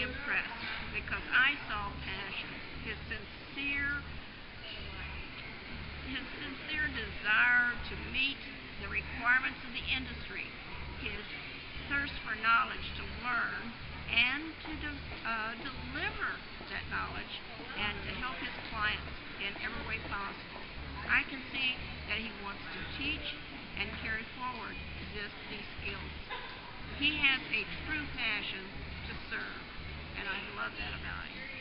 impressed because I saw passion, his sincere desire to meet the requirements of the industry, his thirst for knowledge to learn and to deliver that knowledge and to help his clients in every way possible. I can see that he wants to teach and carry forward these skills. He has a true passion to serve, and I love that about him.